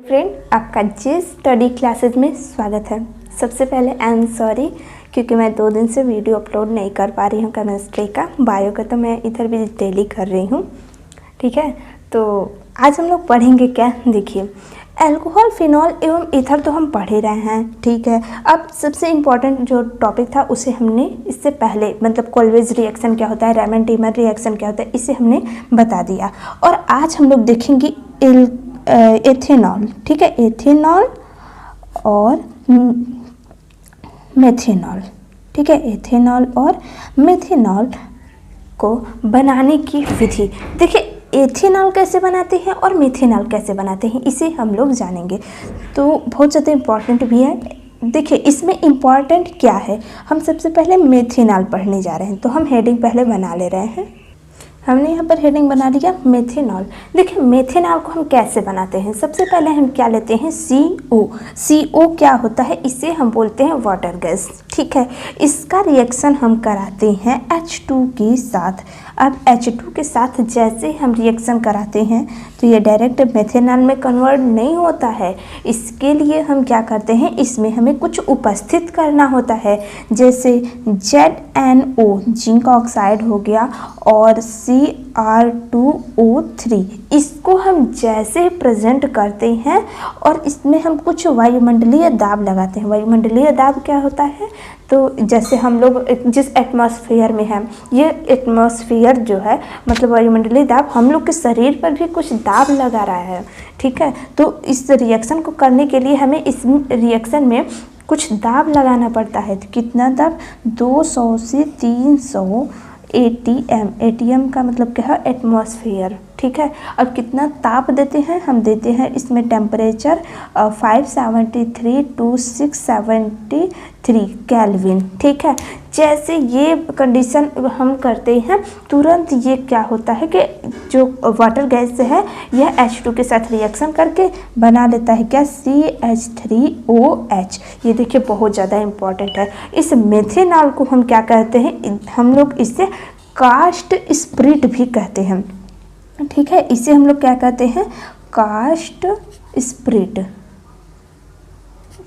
Friend, आपका जी study classes में स्वागत है। सबसे पहले आई एम सॉरी क्योंकि मैं 2 दिन से वीडियो अपलोड नहीं कर पा रही हूँ केमिस्ट्री का। बायो का तो मैं इधर भी डेली कर रही हूँ, ठीक है। तो आज हम लोग पढ़ेंगे क्या, देखिए अल्कोहल, फिनॉल एवं ईथर तो हम पढ़ ही रहे हैं, ठीक है। अब सबसे इम्पॉर्टेंट जो टॉपिक था उसे हमने इससे पहले मतलब कोल्वेज रिएक्शन क्या होता है, रैमन टीमर रिएक्शन क्या होता है, इसे हमने बता दिया। और आज हम लोग देखेंगे एथेनॉल, ठीक है, एथेनॉल और मेथेनॉल, ठीक है, एथेनॉल और मेथेनॉल को बनाने की विधि। देखिए एथेनॉल कैसे बनाते हैं और मेथेनॉल कैसे बनाते हैं इसे हम लोग जानेंगे, तो बहुत ज़्यादा इम्पॉर्टेंट भी है। देखिए इसमें इम्पॉर्टेंट क्या है, हम सबसे पहले मेथेनॉल पढ़ने जा रहे हैं, तो हम हेडिंग पहले बना ले रहे हैं। हमने यहाँ पर हेडिंग बना लिया मेथेनॉल। देखिए मेथेनॉल को हम कैसे बनाते हैं, सबसे पहले हम क्या लेते हैं, CO। CO क्या होता है, इसे हम बोलते हैं वाटर गैस, ठीक है। इसका रिएक्शन हम कराते हैं H2 के साथ। अब H2 के साथ जैसे हम रिएक्शन कराते हैं तो ये डायरेक्ट मेथेनॉल में कन्वर्ट नहीं होता है। इसके लिए हम क्या करते हैं, इसमें हमें कुछ उपस्थित करना होता है, जैसे ZNO जिंक ऑक्साइड हो गया और Cr2O3। इसको हम जैसे प्रेजेंट करते हैं और इसमें हम कुछ वायुमंडलीय दाब लगाते हैं। वायुमंडलीय दाब क्या होता है, तो जैसे हम लोग जिस एटमॉस्फेयर में हैं, ये एटमॉस्फेयर जो है मतलब वायुमंडलीय दाब हम लोग के शरीर पर भी कुछ दाब लगा रहा है, ठीक है। तो इस रिएक्शन को करने के लिए हमें इस रिएक्शन में कुछ दाब लगाना पड़ता है। तो कितना दाब, 200 से 300 ATM। ATM का मतलब क्या है, एटमॉस्फेयर, ठीक है। अब कितना ताप देते हैं, हम देते हैं इसमें टेम्परेचर 573 to 673 केल्विन, ठीक है। जैसे ये कंडीशन हम करते हैं तुरंत ये क्या होता है कि जो वाटर गैस है यह H2 के साथ रिएक्शन करके बना लेता है क्या, CH3OH। ये देखिए बहुत ज़्यादा इम्पॉर्टेंट है। इस मेथेनॉल को हम क्या कहते हैं, हम लोग इसे कास्ट स्प्रिट भी कहते हैं, ठीक है। इसे हम लोग क्या कहते हैं, कास्ट स्प्रिट,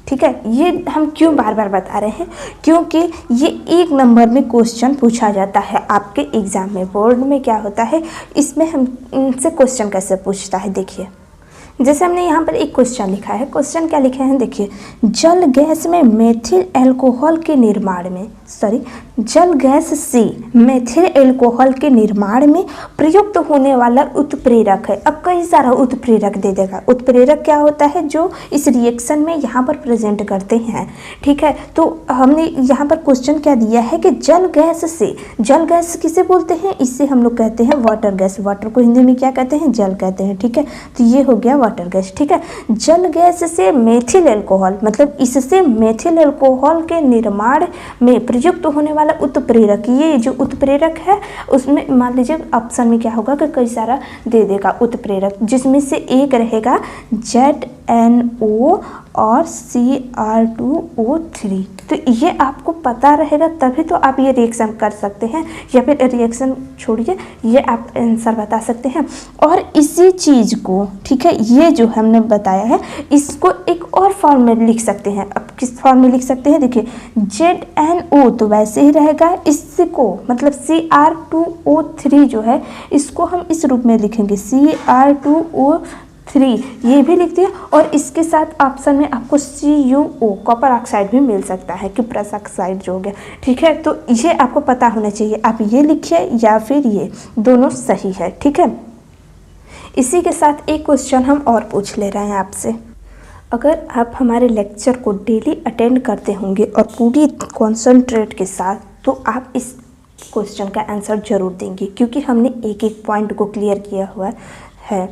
ठीक है। ये हम क्यों बार बार बता रहे हैं, क्योंकि ये 1 नंबर में क्वेश्चन पूछा जाता है आपके एग्जाम में। बोर्ड में क्या होता है, इसमें हम इनसे क्वेश्चन कैसे पूछता है, देखिए जैसे हमने यहाँ पर एक क्वेश्चन लिखा है। क्वेश्चन क्या लिखे हैं, देखिए जल गैस में मेथिल अल्कोहल के निर्माण में जल गैस से मेथिल अल्कोहल के निर्माण में प्रयुक्त होने वाला उत्प्रेरक है। अब कई सारा उत्प्रेरक दे देगा। उत्प्रेरक क्या होता है, जो इस रिएक्शन में यहाँ पर प्रेजेंट करते हैं, ठीक है। तो हमने यहाँ पर क्वेश्चन क्या दिया है कि जल गैस से, जल गैस किसे बोलते हैं, इससे हम लोग कहते हैं वाटर गैस। वाटर को हिंदी में क्या कहते हैं, जल कहते हैं, ठीक है। तो ये हो गया वाटर गैस, ठीक है। जल गैस से मेथिल अल्कोहल मतलब इससे मेथिल अल्कोहल के निर्माण में प्रयुक्त होने वाला उत्प्रेरक, ये जो उत्प्रेरक है उसमें मान लीजिए ऑप्शन में क्या होगा कि कई सारा दे देगा उत्प्रेरक, जिसमें से एक रहेगा ZNO और Cr2O3। तो ये आपको पता रहेगा तभी तो आप ये रिएक्शन कर सकते हैं, या फिर रिएक्शन छोड़िए ये आप आंसर बता सकते हैं। और इसी चीज़ को, ठीक है, ये जो हमने बताया है इसको एक और फॉर्म में लिख सकते हैं। अब किस फॉर्म में लिख सकते हैं, देखिए ZNO तो वैसे ही रहेगा, इसको मतलब Cr2O3 जो है इसको हम इस रूप में लिखेंगे Cr2O3, ये भी लिख दिया। और इसके साथ ऑप्शन में आपको CuO कॉपर ऑक्साइड भी मिल सकता है, क्यूप्रस ऑक्साइड जो हो गया, ठीक है। तो ये आपको पता होना चाहिए, आप ये लिखिए या फिर ये, दोनों सही है, ठीक है। इसी के साथ एक क्वेश्चन हम और पूछ ले रहे हैं आपसे। अगर आप हमारे लेक्चर को डेली अटेंड करते होंगे और पूरी कॉन्सेंट्रेट के साथ, तो आप इस क्वेश्चन का आंसर जरूर देंगे, क्योंकि हमने एक एक पॉइंट को क्लियर किया हुआ है,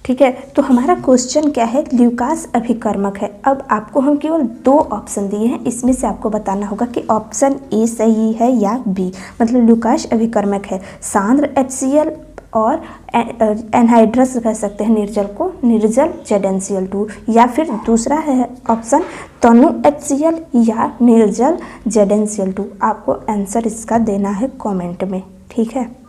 ठीक है। तो हमारा क्वेश्चन क्या है, ल्यूकास अभिकर्मक है। अब आपको हम केवल 2 ऑप्शन दिए हैं, इसमें से आपको बताना होगा कि ऑप्शन A सही है या B। मतलब ल्यूकास अभिकर्मक है सांद्र HCl और एनहाइड्रस कह सकते हैं निर्जल को, निर्जल ZnCl2, या फिर दूसरा है ऑप्शन तनु HCl या निर्जल ZnCl2। आपको आंसर इसका देना है कमेंट में, ठीक है।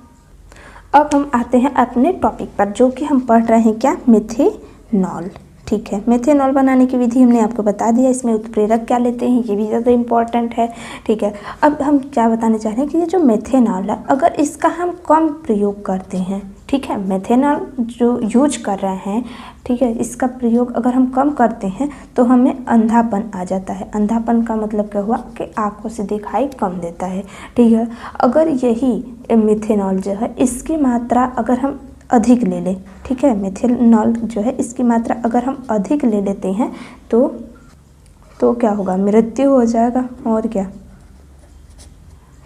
अब हम आते हैं अपने टॉपिक पर, जो कि हम पढ़ रहे हैं क्या, मिथेनॉल, ठीक है। मेथेनॉल बनाने की विधि हमने आपको बता दिया, इसमें उत्प्रेरक क्या लेते हैं ये भी ज़्यादा इम्पॉर्टेंट है। ठीक है, अब हम क्या बताने चाह रहे हैं कि ये जो मेथेनॉल है अगर इसका हम कम प्रयोग करते हैं, ठीक है, मेथेनॉल जो यूज कर रहे हैं, ठीक है, इसका प्रयोग अगर हम कम करते हैं तो हमें अंधापन आ जाता है। अंधापन का मतलब क्या हुआ कि आँखों से दिखाई कम देता है। ठीक है, अगर यही मेथेनॉल जो है इसकी मात्रा अगर हम अधिक ले लें, ठीक है, मेथेनॉल जो है इसकी मात्रा अगर हम अधिक ले लेते हैं तो क्या होगा, मृत्यु हो जाएगा और क्या।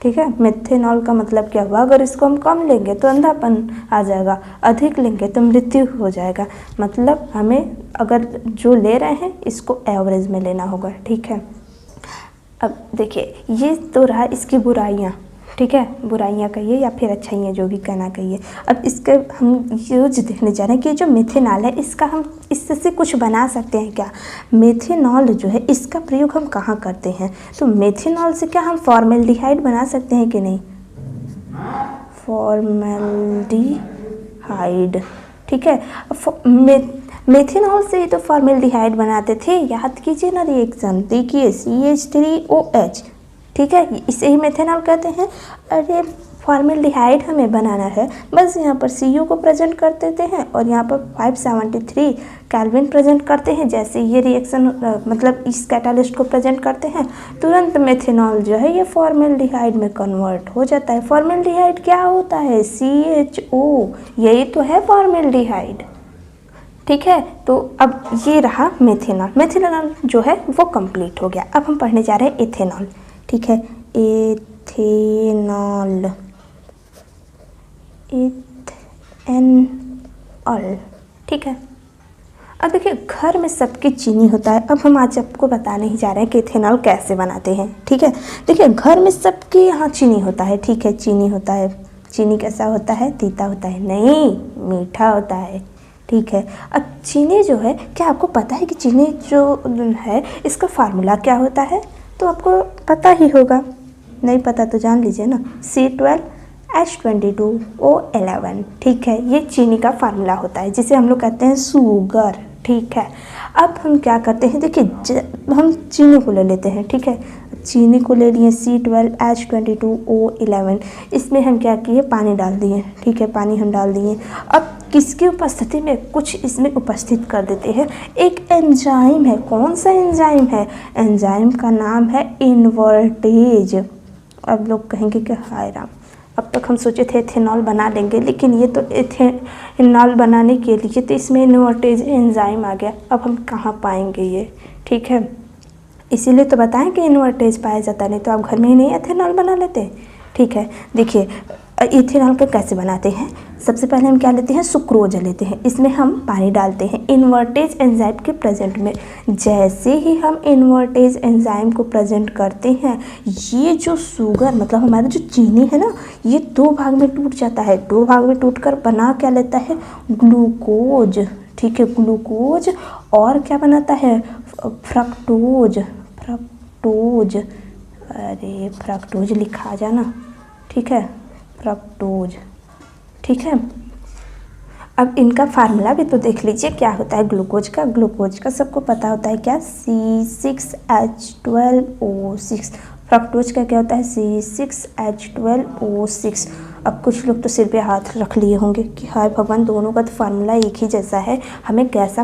ठीक है, मेथेनॉल का मतलब क्या हुआ, अगर इसको हम कम लेंगे तो अंधापन आ जाएगा, अधिक लेंगे तो मृत्यु हो जाएगा। मतलब हमें अगर जो ले रहे हैं इसको एवरेज में लेना होगा। ठीक है, अब देखिए ये तो रहा इसकी बुराइयाँ, ठीक है, बुराइयाँ कहिए या फिर अच्छाइयाँ जो भी कहना कहिए। अब इसके हम यूज देखने जा रहे हैं कि जो मेथेनॉल है इसका हम इससे कुछ बना सकते हैं क्या। मेथेनॉल जो है इसका प्रयोग हम कहाँ करते हैं, तो मेथेनॉल से क्या हम फॉर्मेल्डिहाइड बना सकते हैं कि नहीं, फॉर्मेल्डिहाइड। ठीक है, मेथेनॉल से ही तो फॉर्मेल्डिहाइड बनाते थे, याद कीजिए ना रिएक्शन, देखिए CH3OH, ठीक है, इसे ही मेथेनॉल कहते हैं। अरे फॉर्मेल्डिहाइड हमें बनाना है, बस यहाँ पर CO को प्रेजेंट कर देते हैं और यहाँ पर 573 केल्विन प्रेजेंट करते हैं। जैसे ये रिएक्शन मतलब इस कैटालिस्ट को प्रेजेंट करते हैं, तुरंत मेथेनॉल जो है ये फॉर्मेल्डिहाइड में कन्वर्ट हो जाता है। फॉर्मेल्डिहाइड क्या होता है, CHO, यही तो है फॉर्मेल्डिहाइड। ठीक है, तो अब ये रहा मेथेनॉल। मेथेनॉल जो है वो कंप्लीट हो गया। अब हम पढ़ने जा रहे हैं एथेनॉल। ठीक है, एथेनॉल, एथेनॉल। ठीक है, अब देखिए घर में सबकी चीनी होता है। अब हम आज आपको बताने ही जा रहे हैं कि एथेनॉल कैसे बनाते हैं। ठीक है, देखिए घर में सबके यहाँ चीनी होता है। ठीक है, चीनी होता है। चीनी कैसा होता है, तीता होता है, नहीं मीठा होता है। ठीक है, अब चीनी जो है, क्या आपको पता है कि चीनी जो है इसका फार्मूला क्या होता है, तो आपको पता ही होगा, नहीं पता तो जान लीजिए ना, C12H22O11। ठीक है, ये चीनी का फार्मूला होता है जिसे हम लोग कहते हैं शुगर। ठीक है, अब हम क्या करते हैं, देखिए हम चीनी को ले लेते हैं। ठीक है, चीनी को ले लिए C12H22O11, इसमें हम क्या किए, पानी डाल दिए। ठीक है, पानी हम डाल दिए। अब किसकी उपस्थिति में कुछ इसमें उपस्थित कर देते हैं, एक एंजाइम है। कौन सा एंजाइम है, एंजाइम का नाम है इन्वर्टेज। अब लोग कहेंगे कि हाय राम, अब तक हम सोचे थे एथेनॉल बना लेंगे, लेकिन ये तो एथेनॉल बनाने के लिए तो इसमें इन्वर्टेज एंजाइम आ गया, अब हम कहाँ पाएंगे ये। ठीक है, इसीलिए तो बताएं कि इन्वर्टेज पाया जाता, नहीं तो आप घर में ही नहीं एथेनॉल बना लेते। ठीक है, देखिए इथेनॉल का कैसे बनाते हैं, सबसे पहले हम क्या लेते हैं, सुक्रोज लेते हैं, इसमें हम पानी डालते हैं इन्वर्टेज एंजाइम के प्रेजेंट में। जैसे ही हम इन्वर्टेज एंजाइम को प्रेजेंट करते हैं, ये जो शुगर मतलब हमारा जो चीनी है ना, ये दो भाग में टूट जाता है। दो भाग में टूटकर बना क्या लेता है, ग्लूकोज। ठीक है, ग्लूकोज, और क्या बनाता है, फ्रक्टोज। फ्रक्टोज, अरे फ्रक्टोज लिखा जाना। ठीक है, फ्रक्टोज। ठीक है, अब इनका फार्मूला भी तो देख लीजिए क्या होता है ग्लूकोज का। ग्लूकोज का सबको पता होता है क्या, C6H12O6। फ्रक्टोज का क्या होता है, C6H12O6। अब कुछ लोग तो सिर पे हाथ रख लिए होंगे कि हाय भगवान, दोनों का तो फार्मूला एक ही जैसा है, हमें कैसा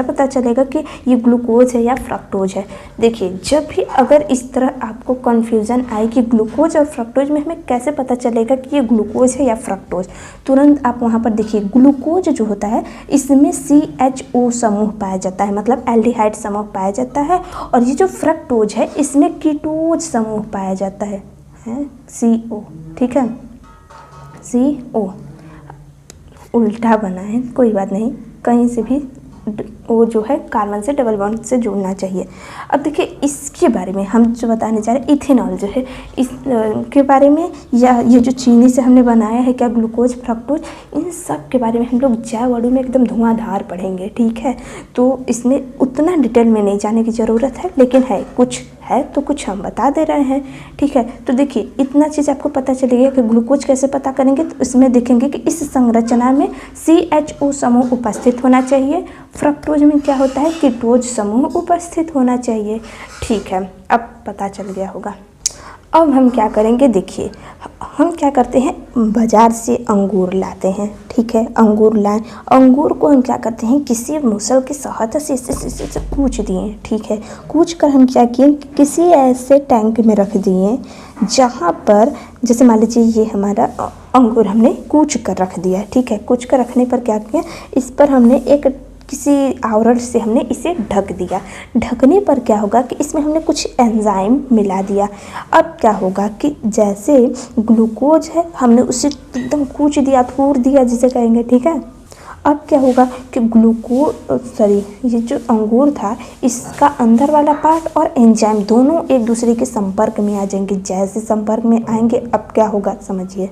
पता चलेगा कि ये ग्लूकोज है या फ्रक्टोज है। देखिए, जब भी अगर इस तरह आपको कन्फ्यूज़न आए कि ग्लूकोज और फ्रक्टोज में हमें कैसे पता चलेगा कि ये ग्लूकोज है या फ्रक्टोज, तुरंत आप वहाँ पर देखिए ग्लूकोज जो होता है इसमें CHO समूह पाया जाता है, मतलब एल्डिहाइड समूह पाया जाता है। और ये जो फ्रक्टोज है इसमें कीटोज समूह पाया जाता है CO। ठीक है, CO उल्टा बना है, कोई बात नहीं, कहीं से भी वो जो है कार्बन से डबल बॉन्ड से जुड़ना चाहिए। अब देखिए इसके बारे में हम जो बताने जा रहे हैं, इथेनॉल जो है इस के बारे में, या ये जो चीनी से हमने बनाया है क्या, ग्लूकोज फ्रक्टोज, इन सब के बारे में हम लोग जय वर्डों में एकदम धुआंधार पढ़ेंगे। ठीक है, तो इसमें उतना डिटेल में नहीं जाने की ज़रूरत है, लेकिन है कुछ है तो कुछ हम बता दे रहे हैं। ठीक है, तो देखिए इतना चीज़ आपको पता चलेगा कि ग्लूकोज कैसे पता करेंगे, तो इसमें देखेंगे कि इस संरचना में CHO समूह उपस्थित होना चाहिए। फ्रक्टोज में क्या होता है, कीटोज समूह उपस्थित होना चाहिए। ठीक है, अब पता चल गया होगा। अब हम क्या करेंगे, देखिए हम क्या करते हैं, बाज़ार से अंगूर लाते हैं। ठीक है, अंगूर लाएं, अंगूर को हम क्या करते हैं, किसी मूसल की सहायता से इसे कूच दिए। ठीक है, कूच कर हम क्या किए, किसी ऐसे टैंक में रख दिए जहाँ पर, जैसे मान लीजिए ये हमारा अंगूर हमने कूच कर रख दिया। ठीक है, कूच कर रखने पर क्या किया, इस पर हमने एक किसी आवरण से हमने इसे ढक दिया। ढकने पर क्या होगा कि इसमें हमने कुछ एंजाइम मिला दिया। अब क्या होगा कि जैसे ग्लूकोज है हमने उसे एकदम कूच दिया, थूर दिया जिसे कहेंगे। ठीक है, अब क्या होगा कि ये जो अंगूर था इसका अंदर वाला पार्ट और एंजाइम दोनों एक दूसरे के संपर्क में आ जाएंगे। जैसे संपर्क में आएंगे अब क्या होगा समझिए,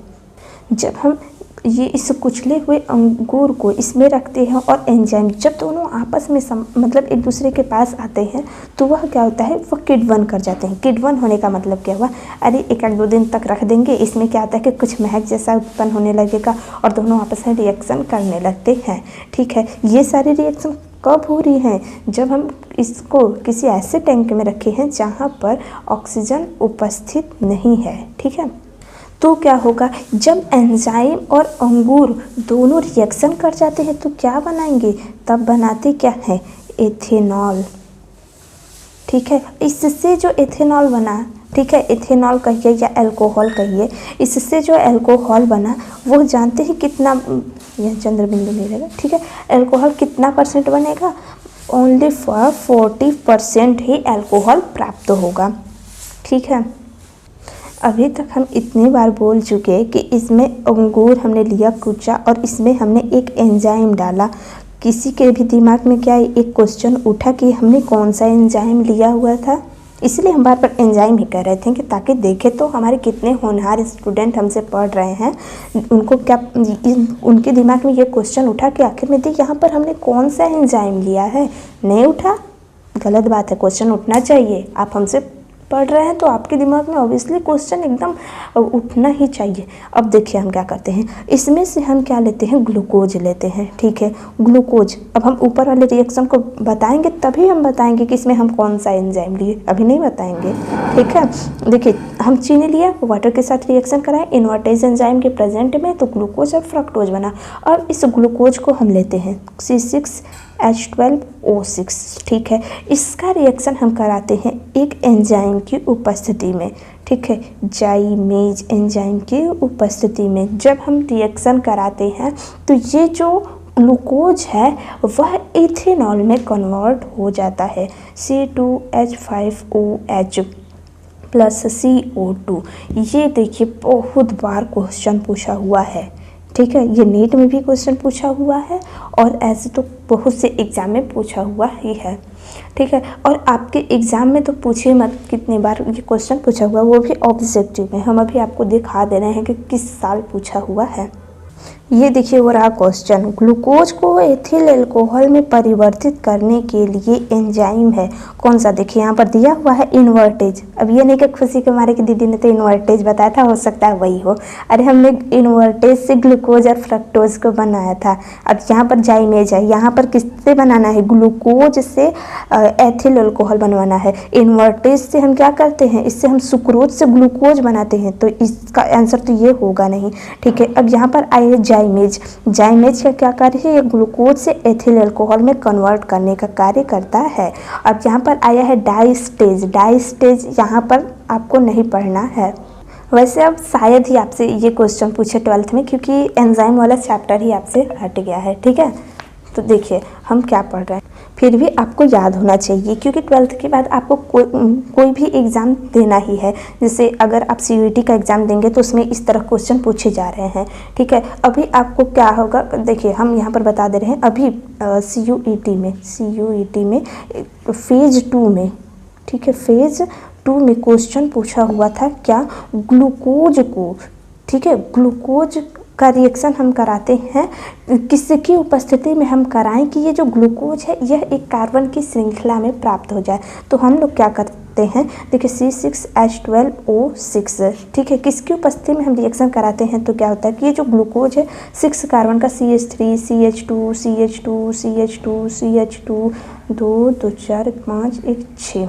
जब हम ये इस कुचले हुए अंगूर को इसमें रखते हैं और एंजाइम जब दोनों आपस में मतलब एक दूसरे के पास आते हैं तो वह क्या होता है, वह किण्वन कर जाते हैं। किण्वन होने का मतलब क्या हुआ, अरे 1-2 दिन तक रख देंगे, इसमें क्या होता है कि कुछ महक जैसा उत्पन्न होने लगेगा और दोनों आपस में रिएक्शन करने लगते हैं। ठीक है, ये सारे रिएक्शन कब हो रही हैं, जब हम इसको किसी ऐसे टैंक में रखे हैं जहाँ पर ऑक्सीजन उपस्थित नहीं है। ठीक है, तो क्या होगा, जब एंजाइम और अंगूर दोनों रिएक्शन कर जाते हैं तो क्या बनाएंगे, तब बनाते क्या है, एथेनॉल। ठीक है, इससे जो एथेनॉल बना, ठीक है, एथेनॉल कहिए या अल्कोहल कहिए, इससे जो अल्कोहल बना वो जानते हैं कितना, यह चंद्र बिंदु नहीं रहेगा। ठीक है, अल्कोहल कितना % बनेगा, ओनली फॉर 40% ही अल्कोहल प्राप्त होगा। ठीक है, अभी तक हम इतनी बार बोल चुके कि इसमें अंगूर हमने लिया कूचा और इसमें हमने एक एंजाइम डाला। किसी के भी दिमाग में क्या एक क्वेश्चन उठा कि हमने कौन सा एंजाइम लिया हुआ था, इसलिए हम बार बार एंजाइम ही कह रहे थे कि ताकि देखें तो हमारे कितने होनहार स्टूडेंट हमसे पढ़ रहे हैं, उनको क्या उनके दिमाग में ये क्वेश्चन उठा कि आखिर में यहाँ पर हमने कौन सा एंजाइम लिया है। नहीं उठा, गलत बात है, क्वेश्चन उठना चाहिए। आप हमसे पढ़ रहे हैं तो आपके दिमाग में ऑब्वियसली क्वेश्चन एकदम उठना ही चाहिए। अब देखिए हम क्या करते हैं, इसमें से हम क्या लेते हैं, ग्लूकोज लेते हैं। ठीक है, ग्लूकोज, अब हम ऊपर वाले रिएक्शन को बताएंगे तभी हम बताएंगे कि इसमें हम कौन सा एंजाइम लिए, अभी नहीं बताएंगे। ठीक है, देखिए हम चीनी लिया, वाटर के साथ रिएक्शन कराएं इन्वर्टेज एंजाइम के प्रेजेंट में तो ग्लूकोज और फ्रक्टोज बना। और इस ग्लूकोज को हम लेते हैं C6H12O6। ठीक है, इसका रिएक्शन हम कराते हैं एक एंजाइम की उपस्थिति में। ठीक है, जाइमेज एंजाइम की उपस्थिति में जब हम रिएक्शन कराते हैं तो ये जो ग्लूकोज है वह इथेनॉल में कन्वर्ट हो जाता है, C2H5OH प्लस CO2। ये देखिए बहुत बार क्वेश्चन पूछा हुआ है। ठीक है, ये नीट में भी क्वेश्चन पूछा हुआ है और ऐसे तो बहुत से एग्ज़ाम में पूछा हुआ ही है। ठीक है, और आपके एग्ज़ाम में तो पूछिए मत कितनी बार ये क्वेश्चन पूछा हुआ, वो भी ऑब्जेक्टिव में। हम अभी आपको दिखा दे रहे हैं कि किस साल पूछा हुआ है। ये देखिए वो रहा क्वेश्चन, ग्लूकोज को एथिल अल्कोहल में परिवर्तित करने के लिए एंजाइम है कौन सा। देखिए यहाँ पर दिया हुआ है इन्वर्टेज। अब ये नहीं कि खुशी के मारे कि दीदी ने तो इन्वर्टेज बताया था, हो सकता है वही हो। अरे हमने इन्वर्टेज से ग्लूकोज और फ्रक्टोज को बनाया था। अब यहाँ पर जाइमेज है, यहाँ पर किससे बनाना है, ग्लूकोज से एथिल अल्कोहल बनवाना है। इन्वर्टेज से हम क्या करते हैं, इससे हम सुक्रोज से ग्लूकोज बनाते हैं, तो इसका आंसर तो ये होगा नहीं। ठीक है, अब यहाँ पर आइए जाइमेज। जाइमेज का क्या कार्य है, ये ग्लूकोज से एथिल अल्कोहल में कन्वर्ट करने का कार्य करता है। अब यहाँ पर आया है डाइस्टेज। डाइस्टेज यहाँ पर आपको नहीं पढ़ना है। वैसे अब शायद ही आपसे ये क्वेश्चन पूछे 12th में, क्योंकि एंजाइम वाला चैप्टर ही आपसे हट गया है। ठीक है, तो देखिए हम क्या पढ़ रहे हैं, फिर भी आपको याद होना चाहिए क्योंकि 12th के बाद आपको कोई भी एग्ज़ाम देना ही है। जैसे अगर आप CUET का एग्ज़ाम देंगे तो उसमें इस तरह क्वेश्चन पूछे जा रहे हैं। ठीक है, अभी आपको क्या होगा, देखिए हम यहाँ पर बता दे रहे हैं। अभी CUET में फेज़ 2 में, ठीक है, फेज़ 2 में क्वेश्चन पूछा हुआ था क्या, ग्लूकोज को। ठीक है, ग्लूकोज का रिएक्शन हम कराते हैं, किसकी उपस्थिति में हम कराएं कि ये जो ग्लूकोज है यह एक कार्बन की श्रृंखला में प्राप्त हो जाए। तो हम लोग क्या करते हैं। देखिए C6H12O6, ठीक है, किसकी उपस्थिति में हम रिएक्शन कराते हैं तो क्या होता है कि ये जो ग्लूकोज है 6 कार्बन का CH3 CH2 CH2 CH2 CH2 2 2 4 5 1 6,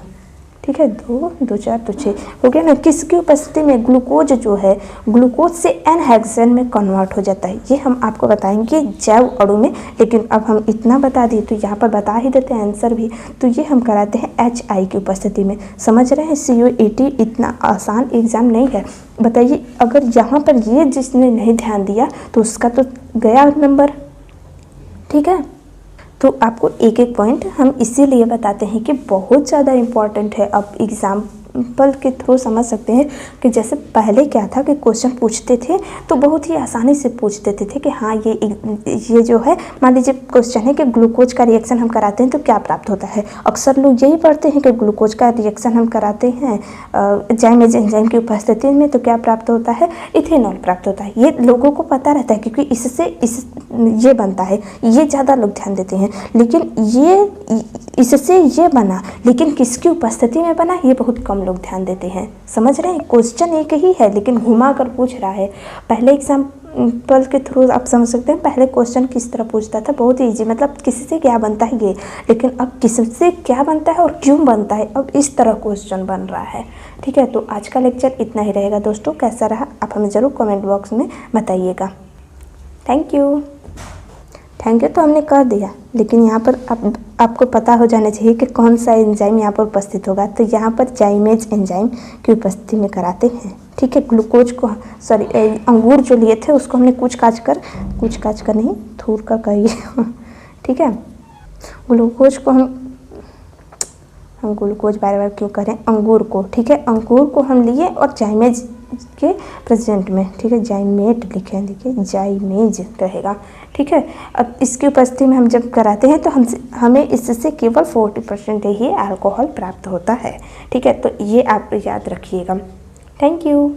ठीक है, 2 2 4 तो 6 हो गया ना। किसकी उपस्थिति में ग्लूकोज जो है ग्लूकोज से एन हेक्सेन में कन्वर्ट हो जाता है। ये हम आपको बताएंगे जैव अणु में, लेकिन अब हम इतना बता दिए तो यहाँ पर बता ही देते हैं आंसर भी। तो ये हम कराते हैं HI की उपस्थिति में। समझ रहे हैं, COET इतना आसान एग्जाम नहीं है। बताइए अगर यहाँ पर ये जिसने नहीं ध्यान दिया तो उसका तो गया नंबर, ठीक है। तो आपको एक एक पॉइंट हम इसीलिए बताते हैं कि बहुत ज़्यादा इम्पॉर्टेंट है। अब एग्जाम्पल के थ्रू समझ सकते हैं कि जैसे पहले क्या था कि क्वेश्चन पूछते थे तो बहुत ही आसानी से पूछ देते थे कि हाँ ये जो है, मान लीजिए क्वेश्चन है कि ग्लूकोज का रिएक्शन हम कराते हैं तो क्या प्राप्त होता है। अक्सर लोग यही पढ़ते हैं कि ग्लूकोज का रिएक्शन हम कराते हैं जाइमेज एंजाइम की उपस्थिति में तो क्या प्राप्त होता है, इथेनॉल प्राप्त होता है। ये लोगों को पता रहता है क्योंकि ये बनता है, ये ज़्यादा लोग ध्यान देते हैं। लेकिन इससे ये बना, लेकिन किसकी उपस्थिति में बना ये बहुत कम लोग ध्यान देते हैं। समझ रहे हैं, क्वेश्चन एक ही है लेकिन घुमा कर पूछ रहा है। पहले एग्जाम्पल के थ्रू आप समझ सकते हैं, पहले क्वेश्चन किस तरह पूछता था, बहुत ईजी, मतलब किससे क्या बनता है ये। लेकिन अब किससे क्या बनता है और क्यों बनता है, अब इस तरह क्वेश्चन बन रहा है, ठीक है। तो आज का लेक्चर इतना ही रहेगा दोस्तों। कैसा रहा आप हमें ज़रूर कमेंट बॉक्स में बताइएगा। थैंक यू तो हमने कर दिया, लेकिन यहाँ पर आपको पता हो जाना चाहिए कि कौन सा एंजाइम यहाँ पर उपस्थित होगा। तो यहाँ पर जाइमेज एंजाइम की उपस्थिति में कराते हैं, ठीक है। ग्लूकोज को अंगूर जो लिए थे उसको हमने कुछ काच कर नहीं थूर कर करिए ठीक है। ग्लूकोज को हम ग्लूकोज बार बार क्यों करें, अंगूर को, ठीक है, अंगूर को हम लिए और जाइमेज के प्रेजेंट में, ठीक है, जाइमेट लिखे, देखिए जाइमेज रहेगा, ठीक है। अब इसकी उपस्थिति में हम जब कराते हैं तो हमें इससे केवल 40% ही अल्कोहल प्राप्त होता है, ठीक है। तो ये आप याद रखिएगा। Thank you.